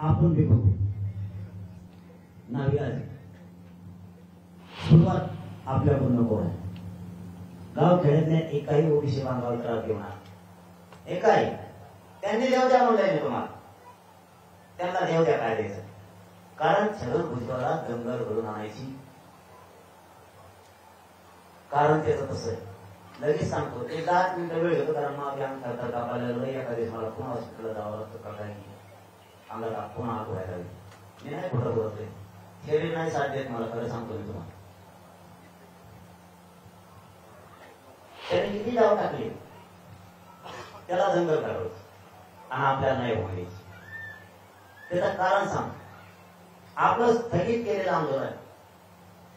आपण बी बघू. नाविलाज सुरुवात आपल्याकडून नको आहे. गाव खेड्यातल्या एकाही ओबीसी बांधवाला त्रास देऊ नका. एकाही त्यांनी देव द्या म्हणलंय तुम्हाला, त्यांना देव द्या काय द्यायचं. कारण छगन भुजबळला दंगल घडून आणायची कारण त्याचं तसं आहे. लगेच सांगतो ते 10 मिनिटं वेळ घेतो कारण मग आम्ही कापायला एका दिवस मला पुन्हा हॉस्पिटलला जावं लागतं का काही अंगाला पुन्हा आग व्हायला लागली. मी नाही खोटं बोलतोय, शरीर नाही साथ देत मला, खरं सांगतो मी तुम्हाला. त्याने किती डाव टाकले त्याला दंगल करायचं आणि आपल्याला नाही व्हायची. त्याचं कारण सांग. आपलं स्थगित केलेलं आंदोलन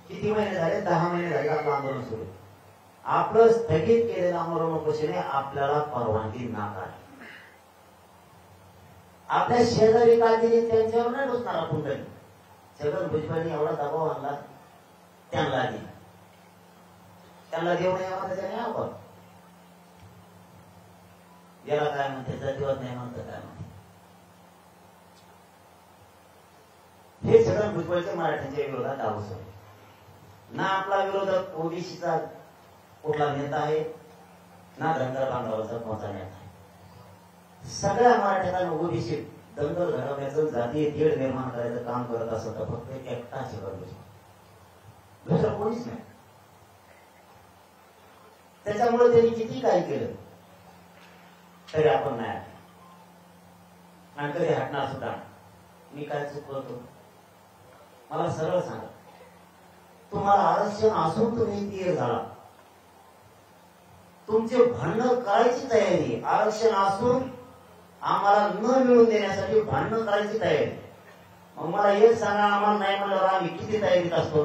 किती महिने झाले? 10 महिने झाले आपलं आंदोलन सुरू. आपलं स्थगित केलेलं आंदोलन उपोषणे आपल्याला परवानगी नाकार. आपल्या शेजारी काय दिली त्यांच्यावर नाही डोसणार आपण तरी. छगन भुजबळांनी एवढा दबाव आणला त्यांना दिली, त्यांना देऊ नये आम्हाला त्याने आपण याला काय म्हणते जातीवाद नाही म्हणतं काय म्हणते. हे छगन भुजबळच्या मराठ्यांच्या विरोधात आहोत. ना आपला विरोधक ओबीसीचा कुठला नेता आहे ना धनगर बांधवाचा कोणता नेता आहे. सगळ्या मराठ्यांना ओबीसी दंगल घडवण्याचं जातीय तेढ निर्माण करायचं काम करत असत तर फक्त एकटा छगन भुजबळ, दुसरं कोणीच नाही. त्याच्यामुळे त्यांनी किती काही केलं तरी आपण नाही आणि कधी हटणार सुद्धा. मी काय चूक करतो मला सरळ सांगा. तुम्हाला आरक्षण असून तुम्ही तीर झाला, तुमचे भांडण करायची तयारी, आरक्षण असून आम्हाला न मिळून देण्यासाठी भांडण करायची तयारी. मग मला एक सांगा, आम्हाला नाही म्हणल्यावर आम्ही किती तयारीत असतो?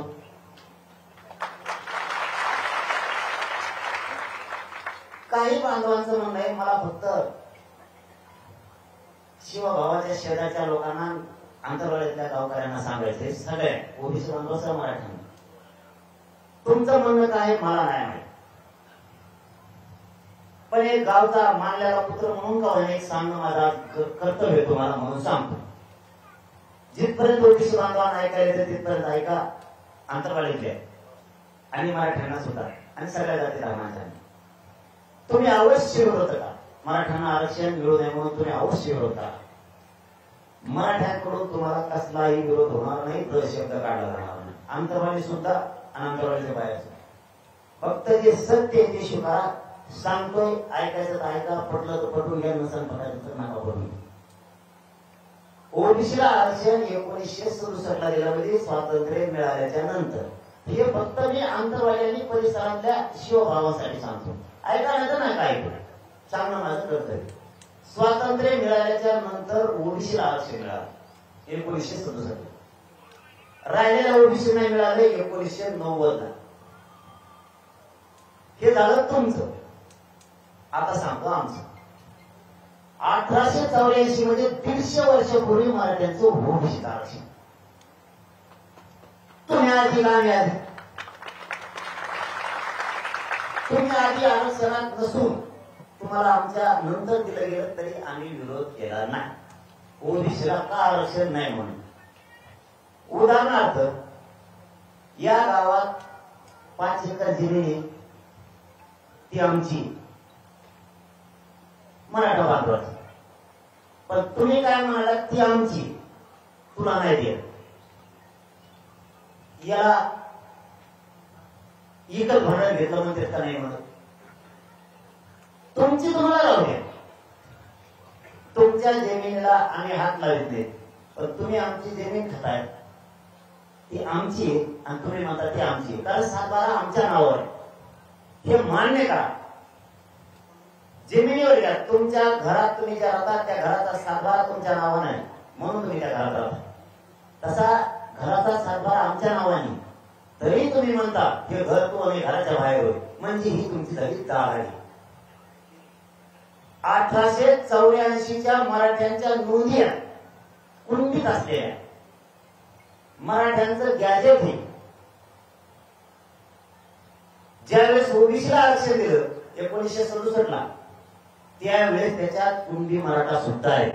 काही बांधवांचं म्हणणं आहे मला फक्त शिवभावाच्या शेजारच्या लोकांना आंतरवाड्यातल्या गावकऱ्यांना सांगायचंय, सगळ्या ओबीसी बांधवांचं मराठ्यांना. तुमचं म्हणणं काय मला नाही माहित, पण एक गावचा मानलेला पुत्र म्हणून का होईना एक सांगणं माझा कर्तव्य तुम्हाला म्हणून सांगतो. जिथपर्यंत ओबीसी बांधवांना ऐकायला येते तिथपर्यंत ऐका, आंतरवाडीतल्या आणि मराठ्यांना सुद्धा आणि सगळ्या जाती धर्मांच्या. तुम्ही अवश्य विरोध करा, मराठ्यांना आरक्षण मिळू नये म्हणून तुम्ही अवश्य विरोध करा. मराठ्यांकडून तुम्हाला कसलाही विरोध होणार नाही, शब्द काढला जाणार नाही. आंतरवाडी सुद्धा आणि आंतरवाडीच्या बाहेर सुद्धा. फक्त जे सत्य ते स्वीकारा. सांगतोय ऐकायचं तर ऐका, पटलं तर पटून घ्या, नसेल पटायचं तर नका पटून घ्या. ओबीसीला आरक्षण 1967 ला दिल्यामध्ये स्वातंत्र्य मिळाल्याच्या नंतर हे फक्त मी आंतरवाडी आणि परिसरातल्या शिवभावासाठी सांगतो. ऐका नाही तर नका ऐकू, सांगणं माझं कर्तव्य. स्वातंत्र्य मिळाल्याच्या नंतर ओबीसीला आरक्षण मिळालं 1967. राहिलेल्या ओबीसी नाही मिळाले 1990 ला. हे झालं तुमचं. आता सांगतो आमचं. 1884 मध्ये 150 वर्षापूर्वी मराठ्यांचं ओबीसी आरक्षण. तुम्ही आधी आम्ही आधी, तुम्ही आधी आरक्षणात नसून तुम्हाला आमच्या नंतर दिलं गेलं तरी आम्ही विरोध केला नाही. ओबीसीला का आरक्षण नाही म्हणून. उदाहरणार्थ या गावात 5 एकर जमीन ती आमची मराठा बांधवाची, पण तुम्ही काय म्हणाला ती आमची तुला नाही देत. या इतर भांडण घेतलं म्हणते का नाही म्हणत. तुमची तुम्हाला राहू द्या, तुमच्या जमिनीला आम्ही हात लावित नाही, पण तुम्ही आमची जमीन खाताय ती आमची आणि तुम्ही म्हणता ती आमची, कारण 7/12 आमच्या नावावर. हे मान्य करा. जमिनीवर घ्या. तुमच्या घरात तुम्ही ज्या राहतात त्या घराचा 7/12 तुमच्या नावाने आहे म्हणून तुम्ही त्या घरात राहता. तसा घराचा 7/12 आमच्या नावाने तरी तुम्ही म्हणता हे घर तू आम्ही घराच्या बाहेर होय, म्हणजे ही तुमची झाली चाळ आहे. 1884च्या मराठ्यांच्या नोंदी कुंडीत असलेल्या मराठ्यांचं गॅजेट हे ज्यावेळेस ओबीसीला आरक्षण दिलं 1967 ला, त्यावेळेस त्याच्यात कुंडी मराठा सुद्धा आहे.